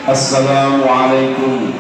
Assalamualaikum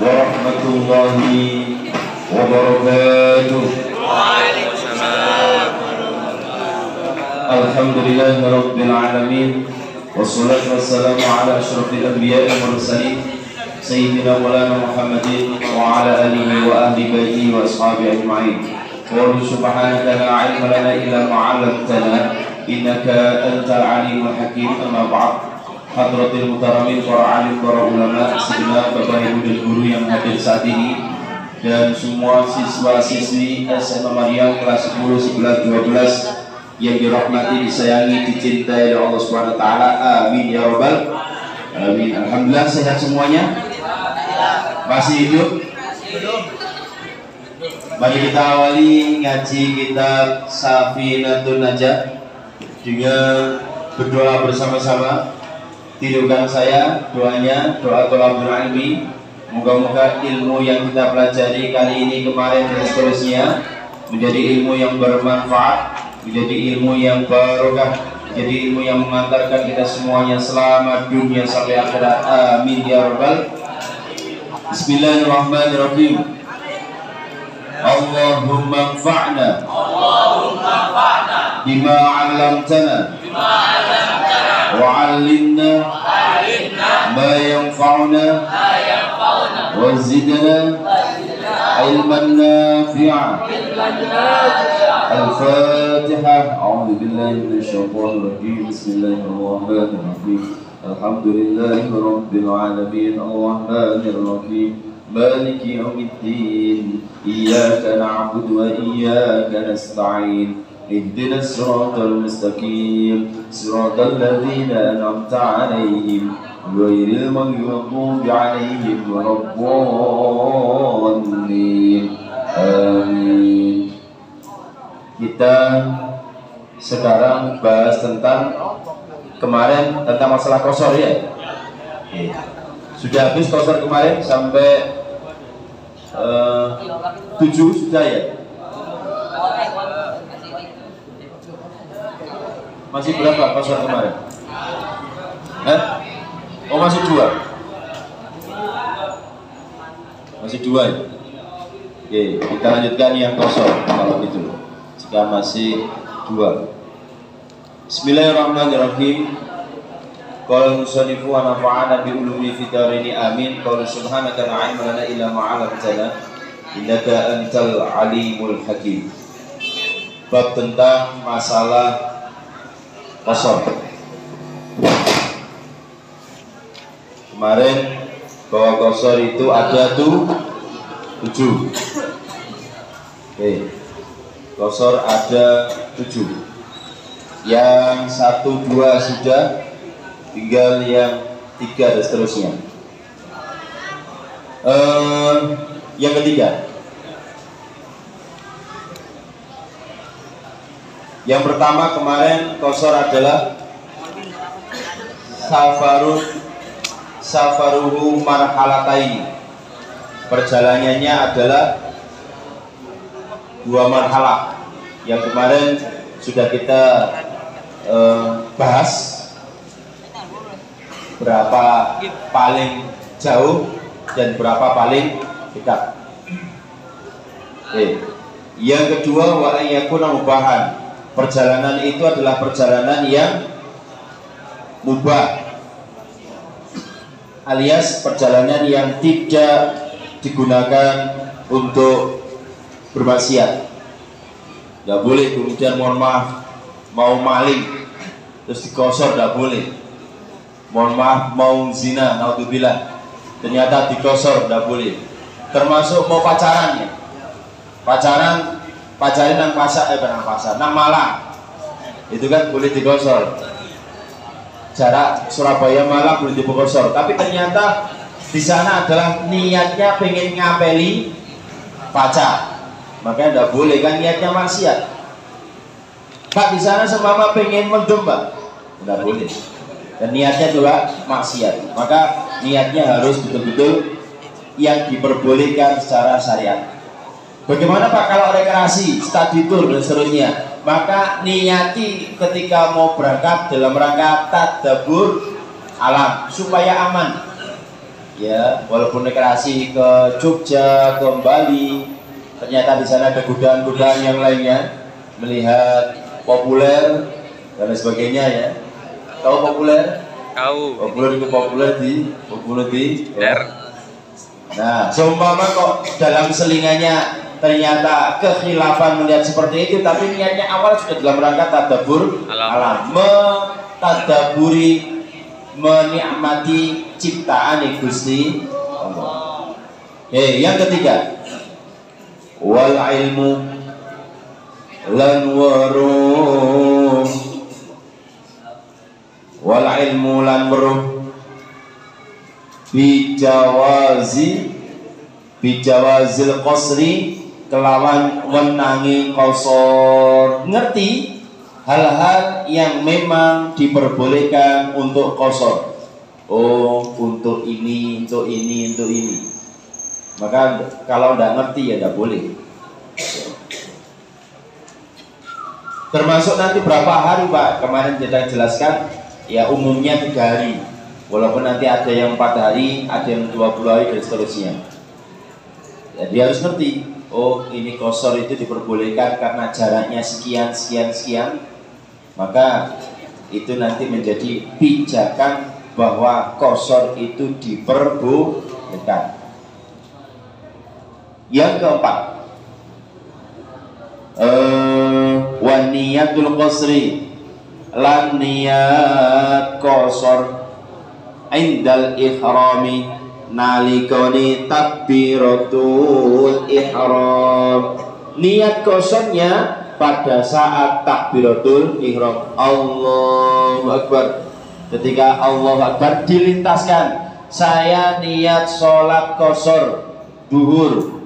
warahmatullahi wabarakatuh. Waalaikumsalam. Alhamdulillahi rabbil alamin. Wassalatu wassalamu ala asyrafil anbiya'i wal mursalin sayyidina maulana Muhammadin wa ala alihi wa ahli baitihi wa ashabihi ajma'in. Wa subhanaka la ilma lana illa ma 'allamtana innaka antal alimul hakim. Amma ba'd. Hadratil mutaramin, para alim, para ulama, segenap bapak ibu dan guru yang hadir saat ini, dan semua siswa-siswi SMA Maryam kelas 10, 11, 12 yang dirahmati, disayangi, dicintai oleh Allah Subhanahu wa taala. Amin ya rabbal alamin. Alhamdulillah sehat semuanya. Masih hidup? Mari kita awali ngaji kitab Safinatun Najah dengan berdoa bersama-sama. Tidukan saya, doanya, doa thalabul ilmi. Moga-moga ilmu yang kita pelajari kali ini, kemarin dan seterusnya menjadi ilmu yang bermanfaat, menjadi ilmu yang barokah, menjadi ilmu yang mengantarkan kita semuanya selamat dunia sampai akhirat. Amin ya rabbal. Bismillahirrahmanirrahim. Allahumma anfa'na bima 'allamtana wa 'allimna ma yanfa'una wa zidna ilman nafi'a. Al-Fatihah. A'udzu billahi minasy syaithanir rajim. Bismillahirrahmanirrahim. Alhamdulillahi rabbil alamin. Arrahmanir rahim. Maliki yaumiddin. Iyyaka na'budu wa iyyaka nasta'in. Ihdinas siratal mustaqim. Siratal ladzina an'amta 'alaihim ghairil maghdubi 'alaihim waladdallin. Amin. Kita sekarang bahas tentang kemarin tentang masalah qasar ya. Sudah habis qasar kemarin sampai 7 sudah ya. Masih berapa qasar kemarin? Oh masih 2. Masih 2 ya. Oke, kita lanjutkan yang qasar kalau gitu. Jika masih 2. Bismillahirrahmanirrahim. Qala musannifu wa nafa'ana bi ulumi fid darini amin. Qala subhanaka la ilma lana illa ma 'allamtana innaka antal alimul hakim. Bab tentang masalah qasar. Kemarin bahwa qasar itu ada 7. Oke. Qasar ada 7. Yang 1, 2 sudah, tinggal yang 3 dan seterusnya. Yang ketiga, yang pertama kemarin qasar adalah safaruhu marhalataini. Perjalanannya adalah 2 marhalah. Yang kemarin sudah kita bahas berapa paling jauh dan berapa paling dekat. Yang kedua, wa yakuna mubahan. Perjalanan itu adalah perjalanan yang mubah, alias perjalanan yang tidak digunakan untuk bermaksiat. Tidak boleh kemudian mohon maaf mau maling terus diqasar, tidak boleh. Mohon maaf mau zina, naudzubillah, ternyata diqasar, tidak boleh. Termasuk mau pacaran ya. Pacaran nang pasar, nang Malang, itu kan boleh diqasar. Jarak Surabaya Malang boleh diqasar, tapi ternyata di sana adalah niatnya pengen ngapeli pacar, makanya tidak boleh, kan niatnya maksiat. Pak di sana semama pengen mendem Pak, tidak boleh, dan niatnya juga maksiat, maka niatnya harus betul-betul yang diperbolehkan secara syariat. Bagaimana Pak kalau rekreasi, study tour dan seterusnya? Maka niati ketika mau berangkat dalam rangka tadabbur alam supaya aman. ya, walaupun rekreasi ke Jogja, ke Bali, ternyata di sana ada godaan-godaan yang lainnya, melihat populer dan lain sebagainya ya. Tahu populer? Tahu. Populer di ya. Nah, seumpama kok dalam selingannya ternyata kekhilafan melihat seperti itu, tapi niatnya awal sudah dalam rangka tadabbur alam, mentadaburi, menikmati ciptaan Gusti Allah. Yang ketiga, wal ilmu lan waruh, wal ilmu lan waruh bijawazil qasri kelawan wenangi qasar, ngerti hal-hal yang memang diperbolehkan untuk qasar. Oh, untuk ini. Maka kalau tidak ngerti ya tidak boleh. Termasuk nanti berapa hari Pak? Kemarin kita jelaskan ya umumnya 3 hari. Walaupun nanti ada yang 4 hari, ada yang 20 hari dan seterusnya. Ya, dia harus ngerti. Oh, ini qasar itu diperbolehkan karena jaraknya sekian. Maka itu nanti menjadi pijakan bahwa qasar itu diperbolehkan. Yang keempat, wa niyatul qasri lan niat qasar indal ihrami nalikoni takbiratul ihram. Niat qasarnya pada saat takbiratul ihram, Allahu Akbar. Ketika Allahu Akbar dilintaskan, saya niat sholat qasar duhur.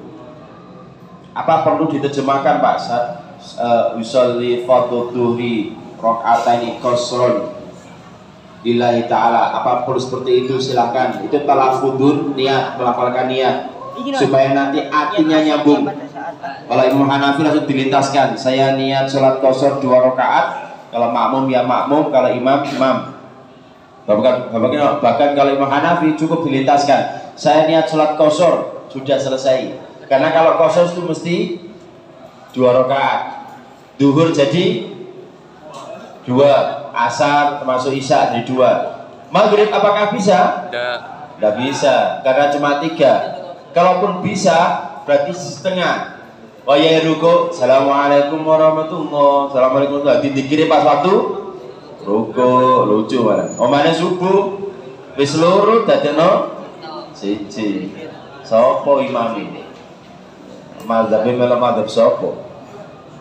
Apa perlu diterjemahkan Pak? Usolli fardhu dhuhri rakaataini qasrun lillahi ta'ala. Apa perlu seperti itu? Silakan. Itu talafudun, niat, melafalkan niat supaya nanti artinya nyambung. Kalau Imam Hanafi langsung dilintaskan, saya niat sholat qasar 2 rakaat. Kalau makmum ya makmum, kalau imam. Bahkan kalau Imam Hanafi cukup dilintaskan, saya niat sholat qasar, sudah selesai. Karena kalau qasar itu mesti 2 rakaat. Duhur jadi 2, asar termasuk isya jadi 2. Maghrib apakah bisa? Tidak bisa, karena cuma 3. Kalaupun bisa, berarti setengah. Oh ya ruko, assalamualaikum warahmatullahi wabarakatuh. Assalamualaikum warahmatullahi wabarakatuh. Dikirim pas waktu ruko, lucu mana? Omane subuh, wis loro dadekno siji. Sopo imam ini? Mazhabnya malah mazhab sopo?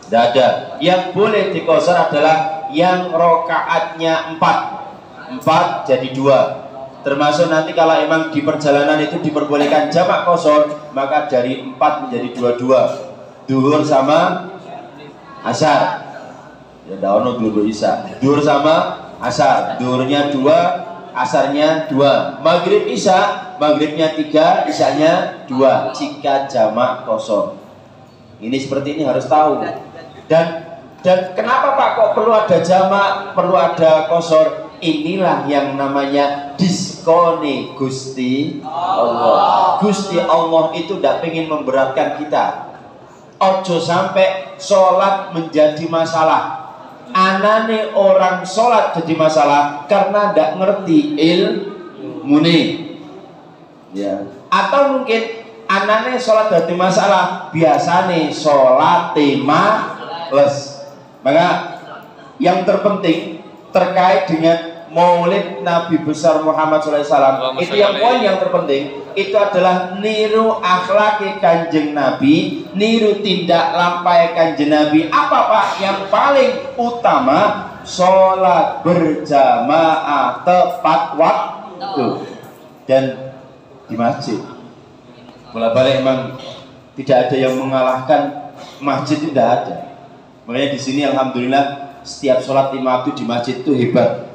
Tidak ada. Yang boleh diqasar adalah yang rokaatnya 4 jadi 2. Termasuk nanti kalau emang di perjalanan itu diperbolehkan jamak qasar, maka dari 4 menjadi 22. Duhur sama asar. Ya daono duhur isya. Duhur sama asar. Duhurnya 2, asarnya 2. Maghrib isya, maghribnya 3, isyanya 2. Jika jamak qasar. Ini seperti ini harus tahu. Dan kenapa Pak kok perlu ada jamak, perlu ada qasar? Inilah yang namanya diskone Gusti Allah. Gusti Allah itu tidak pengen memberatkan kita. Ojo sampai sholat menjadi masalah. Anane orang sholat jadi masalah karena tidak ngerti ilmune. Ya. Atau mungkin anane sholat jadi masalah, biasane sholat males. Maka yang terpenting terkait dengan Maulid Nabi besar Muhammad SAW, itu yang poin yang terpenting itu adalah niru akhlaki kanjeng Nabi, niru tindak lampai kanjeng Nabi. Apa Pak? Yang paling utama sholat berjamaah tepat waktu dan di masjid. Bolak-balik emang tidak ada yang mengalahkan masjid, itu tidak ada. Makanya di sini alhamdulillah setiap sholat 5 waktu di masjid itu hebat.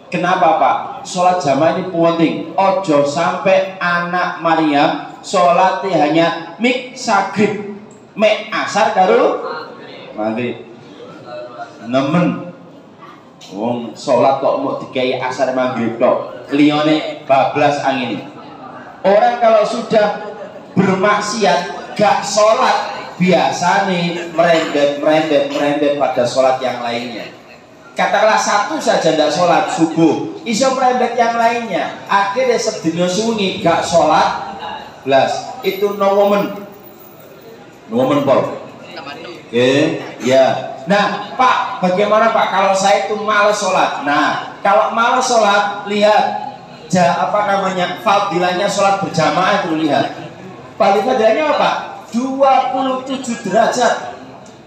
Kenapa Pak? Sholat jamaah ini penting. Ojo sampai anak Maryam sholatnya hanya mik sagrib, mek asar karo maghrib. Nemen wong sholat kok mau dikai asar maghrib tok, liyane bablas angin. Orang kalau sudah bermaksiat gak sholat, biasa nih merembet pada sholat yang lainnya. Katakanlah satu saja tidak sholat subuh, iso merembet yang lainnya. Akhirnya sedina sunyi gak sholat belas, itu no woman Paul. Oke, ya. Nah, Pak, bagaimana Pak kalau saya itu malas sholat? Nah, kalau malas sholat, lihat fadilahnya sholat berjamaah itu lihat. Fadilahnya apa? 27 derajat.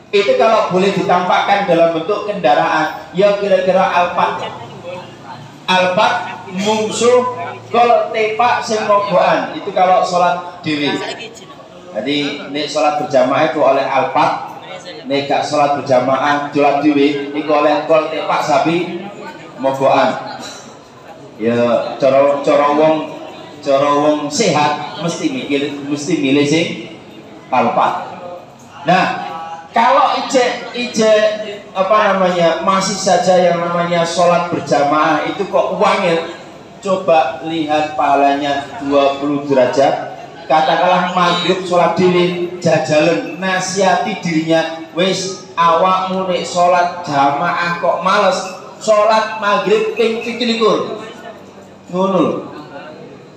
Itu kalau boleh ditampakkan dalam bentuk kendaraan, ya kira-kira Alphard mungsuh kol tepak sing mogoan. Itu kalau sholat dewi. Jadi ini sholat berjamaah itu oleh Alphard. Nek gak sholat berjamaah sholat dewi itu oleh kol tepak sapi mogoan. Ya cara wong sehat mesti milih sing Alphard. Nah, kalau masih saja yang namanya sholat berjamaah itu kok wangil, coba lihat pahalanya 20 derajat. Katakanlah maghrib sholat diri, jajalen nasihati dirinya, wis awakmu nek sholat jamaah kok males, sholat maghrib ping 17 ngono.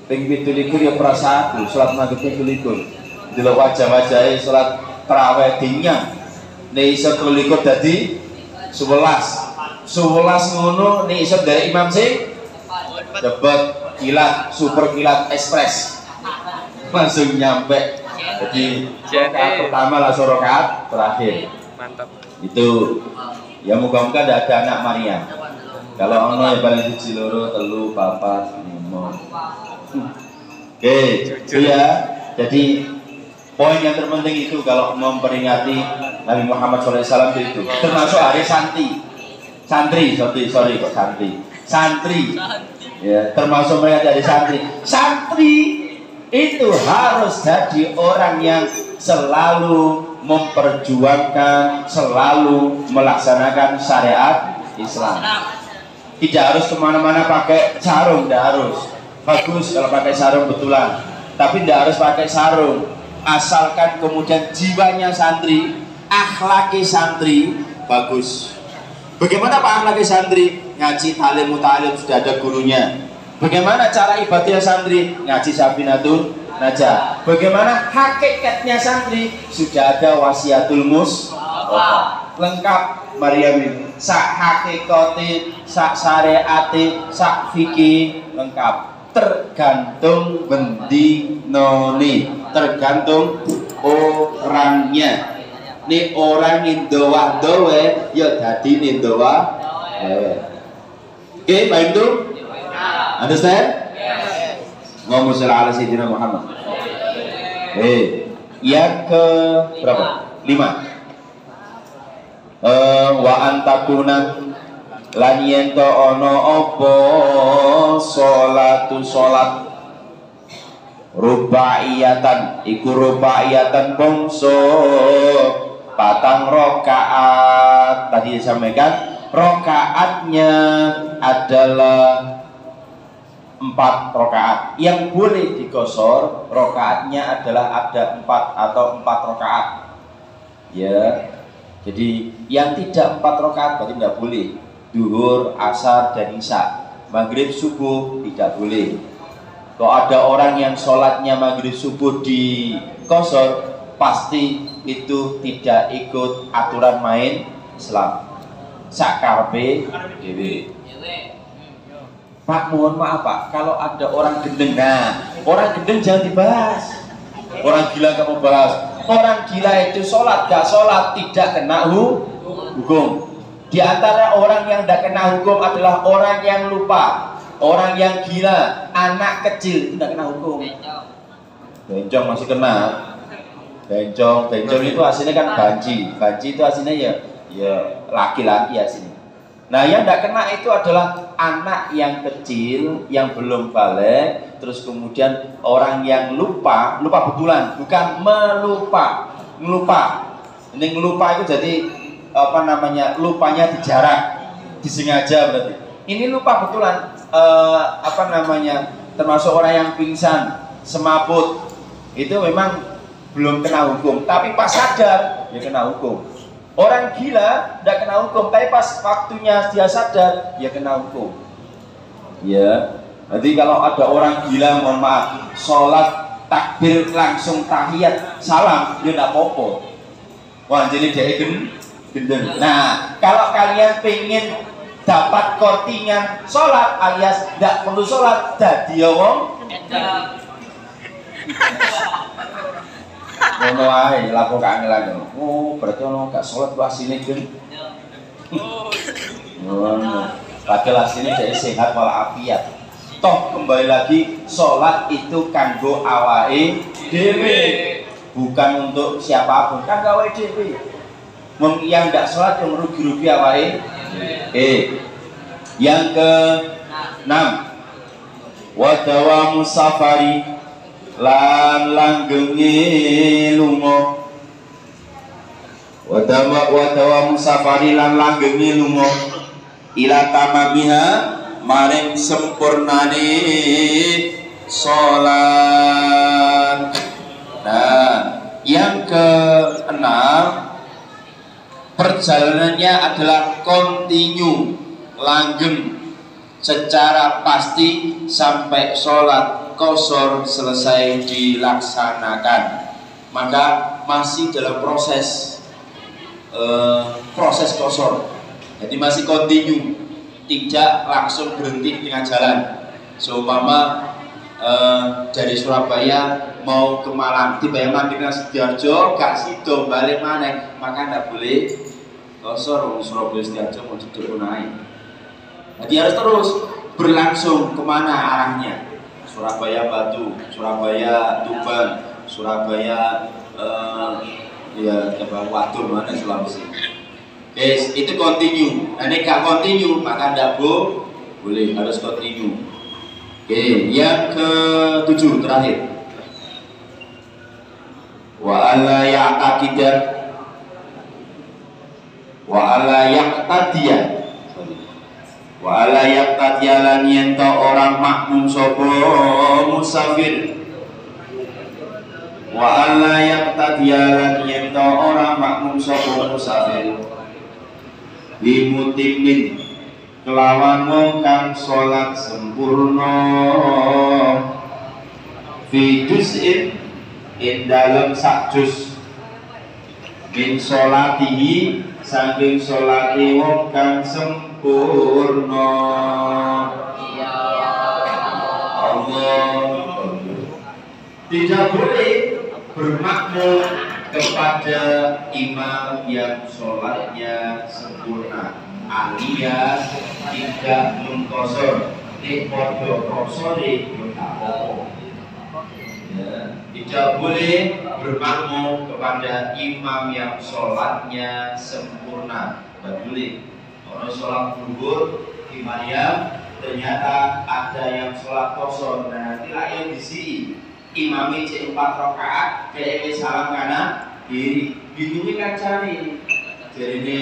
Ping 17 ya perasaan sholat maghrib ping 17. Delok wajah-wajahe sholat tarawih dinyang. Nek iso 23 dadi 11 ngono, nek iso dari imam sing cepet kilat, super kilat ekspres langsung nyampe. Jadi rakaat pertama langsung rakaat terakhir. Mantap. Itu ya moga-moga tidak ada anak Maria. Kalau ono ya paling 1 loro 3 4 5. Oke, itu ya. Jadi poin yang terpenting itu kalau memperingati Nabi Muhammad SAW itu termasuk hari santri, ya, termasuk mereka dari santri itu harus jadi orang yang selalu memperjuangkan, selalu melaksanakan syariat Islam. Tidak harus kemana-mana pakai sarung, tidak harus. Bagus kalau pakai sarung betulan, tapi tidak harus pakai sarung. Asalkan kemudian jiwanya santri, akhlaki santri bagus. Bagaimana Pak akhlaki santri? Ngaji talim mutalim sudah ada gurunya. Bagaimana cara ibadah santri? Ngaji Sabinatul Najah. Bagaimana hakikatnya santri? Sudah ada wasiatul lengkap Maryam. Sak hakikati, sak syariati, sak fikih lengkap. Tergantung bendinoni, tergantung orangnya. Nih orang indowa dowe, ya dadi indowa. Oke, Pak Ibnu? Understand? Allahumma sholli ala sayyidina Muhammad. Yang ke berapa? 5. Wa antakuna lan yen to ana apa salat rubaiyatan iku rubaiyatan bangsa 4 rakaat. Tadi disampaikan rakaatnya adalah 4 rakaat. Yang boleh digosor rakaatnya adalah ada 4 atau 4 rakaat. Ya. Jadi yang tidak 4 rakaat berarti tidak boleh. Duhur, asar, dan isya. Maghrib, subuh tidak boleh. Kalau ada orang yang sholatnya maghrib subuh dikosor, pasti itu tidak ikut aturan main Islam. Sakarpe dewe. Pak, mohon maaf Pak, kalau ada orang gendeng, nah orang gendeng jangan dibahas. Orang gila kamu bahas. Orang gila itu sholat, gak sholat tidak kena hukum. Di antara orang yang tidak kena hukum adalah orang yang lupa, orang yang gila, anak kecil tidak kena hukum. Bencong masih kena. Bencong itu aslinya kan banci itu aslinya ya laki-laki aslinya. Nah yang tidak kena itu adalah anak yang kecil yang belum balik, terus kemudian orang yang lupa betulan, bukan melupa, ngelupa. Ini ngelupa itu jadi lupanya dijarak, disengaja berarti. Ini lupa betulan, termasuk orang yang pingsan, semaput itu memang belum kena hukum, tapi pas sadar ya kena hukum. Orang gila tidak kena hukum, tapi pas waktunya dia sadar ya kena hukum. Ya, jadi kalau ada orang gila, mohon maaf, sholat takbir langsung tahiyat salam, dia tidak apa-apa. Wah, jadi dia gendeng. Nah, kalau kalian pengen dapat kortingan sholat alias tidak perlu sholat, jadi wong ngono ae lapo kangelan. Oh, berarti ono gak sholat ku asine gen. Padahal asine jadi sehat walafiat. Toh kembali lagi sholat itu kanggo awake dhewe, bukan untuk siapapun, kanggo awake dhewe. Wong yang ndak sholat yang rugi-rugi awake. Yang ke-6, wa dawamu safari lan langgenge lunga. Wa dawamu safari lan langgenge lunga ila tamamiha maring sempurnane sholat. Nah, yang ke-6, perjalanannya adalah kontinu, langgeng secara pasti sampai sholat qashar selesai dilaksanakan. Maka masih dalam proses qashar, jadi masih kontinu, tidak langsung berhenti dengan jalan. Seumpama dari Surabaya mau ke Malang, dibayar dengan Sediarjo, gak sido balik mana, maka tidak boleh qashar. Surabaya Sediarjo mau duduk naik. Jadi harus terus berlangsung kemana arahnya. Surabaya Batu, Surabaya Tuban, Surabaya ya Wadur, mana Sulawesi. Guys, itu continue. Nah, ini gak continue maka tidak boleh, harus continue. Oke, yang ke-7 terakhir. Wa alla ya'taqidan wa alla yaqtadiya wa ala yaqtadiyalan yento orang makmum sapa musafir. Wa ala yaqtadiyalan yento orang makmum sapa musafir limutimin kelawan wong kang salat sempurna fi juz'in ing dalem sak juz min salatihi saking salate wong kang sempurna. Allah tidak boleh bermakmum kepada imam yang sholatnya sempurna alias tidak mengqashar di podo qashare tidak boleh bermakmum kepada imam yang sholatnya sempurna. Tidak boleh. Orang sholat zuhur imamnya ternyata ada yang sholat qashar, dan nanti yang disi imamnya cek 4 rakaat kayak salam kanan kiri, bingungnya kan cari. Jadi ini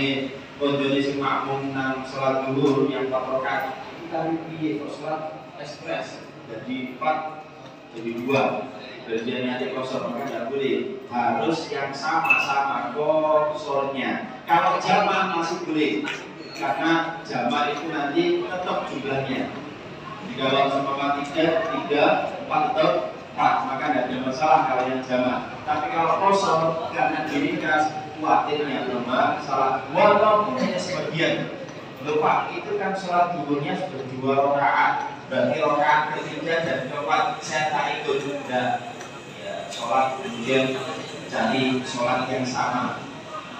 kondisi si makmum nang sholat zuhur yang 4 rakaat kita piye kok sholat ekspres jadi 4 jadi 2, jadi nanti qashar, maka tidak boleh. Harus yang sama-sama qasharnya. Kalau jamaah masih boleh, karena jamaah itu nanti tetap jumlahnya. Jadi kalau sama 3, 4 tetap 4, maka tidak ada masalah kalau yang jamaah. Tapi kalau qashar karena diri keras khawatirnya berubah salah, walaupun hanya sebagian. Lupa itu kan sholat zuhurnya sudah 2 rakaat, berarti rakaat ketiga dan keempat saya tak ikut juga. Ya, sholat kemudian cari sholat yang sama.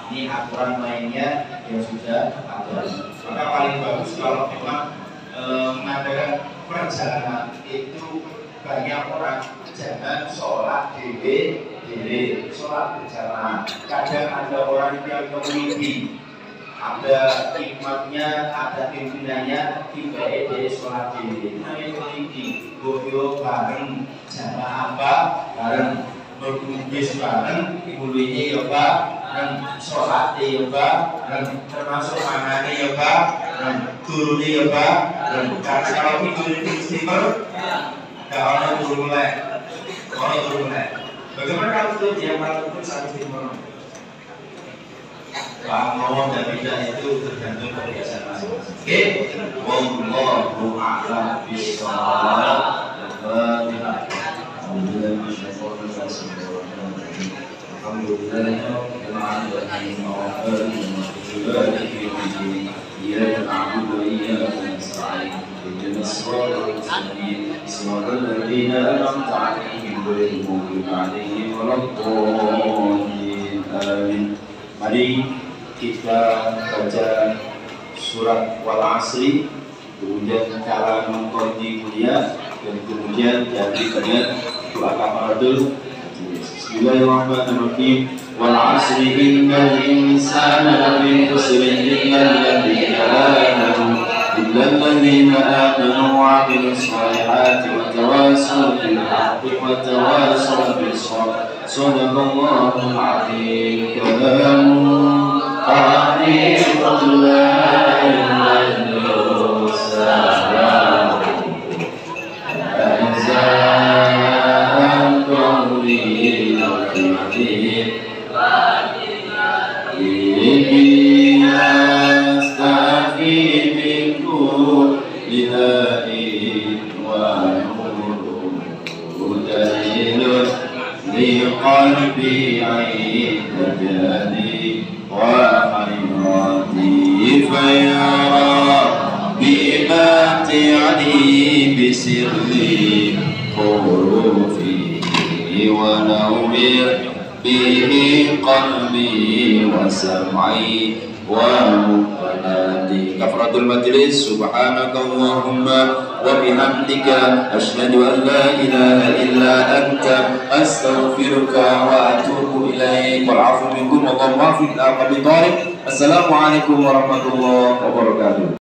Ini aturan mainnya yang sudah ada. Maka paling bagus kalau memang mengadakan perjalanan itu banyak orang, jangan sholat dewe, sholat berjamaah. Kadang ada orang yang memiliki, ada imamnya, ada pimpinannya, tiba-tiba dari sholat dewe. Nah yang memiliki, goyo bareng, jamaah apa bareng, berkumpis bareng, mulainya yoga, dan sholatnya yoga, dan termasuk mangannya yoga, dan turunnya yoga, dan karena kalau itu istimewa, Kalau turun mulai. Bagaimana kalau itu dia malam itu satu timur? Bangun dan tidak itu tergantung kebiasaan masing-masing. Oke, wallahu a'lam bishawab. إياك نعبد وإياك نستعين اهدنا الصراط المستقيم صراط الذين أنعمت عليهم غير المغضوب عليهم ولا الضالين آمين. Mari kita baca surat Wal Asri, kemudian cara mengkoordinasi kuliah, dan kemudian jadi dengan doa kafaratul. Bismillahirrahmanirrahim. Wal asri innal insana lafi khusrin illa alladhina amanu wa 'amilus solihati wa tawassaw bil haqqi wa tawassaw bis sabr. Shadaqallahul 'azim. Kalamu qalbi aidani wa hayrati fayara bimati'ani bisirri hurufi wa nawwir bihi qalbi wa sam'i wa muqallati. Kafaratul majlis. Subhanakallahumma wa bihamdika asyhadu an la ilaha illa anta astaghfiruka wa atubu ilaik. Wal 'afwu minkum wallahu muwaffiq ila aqwamit thoriq. Assalamualaikum warahmatullahi wabarakatuh.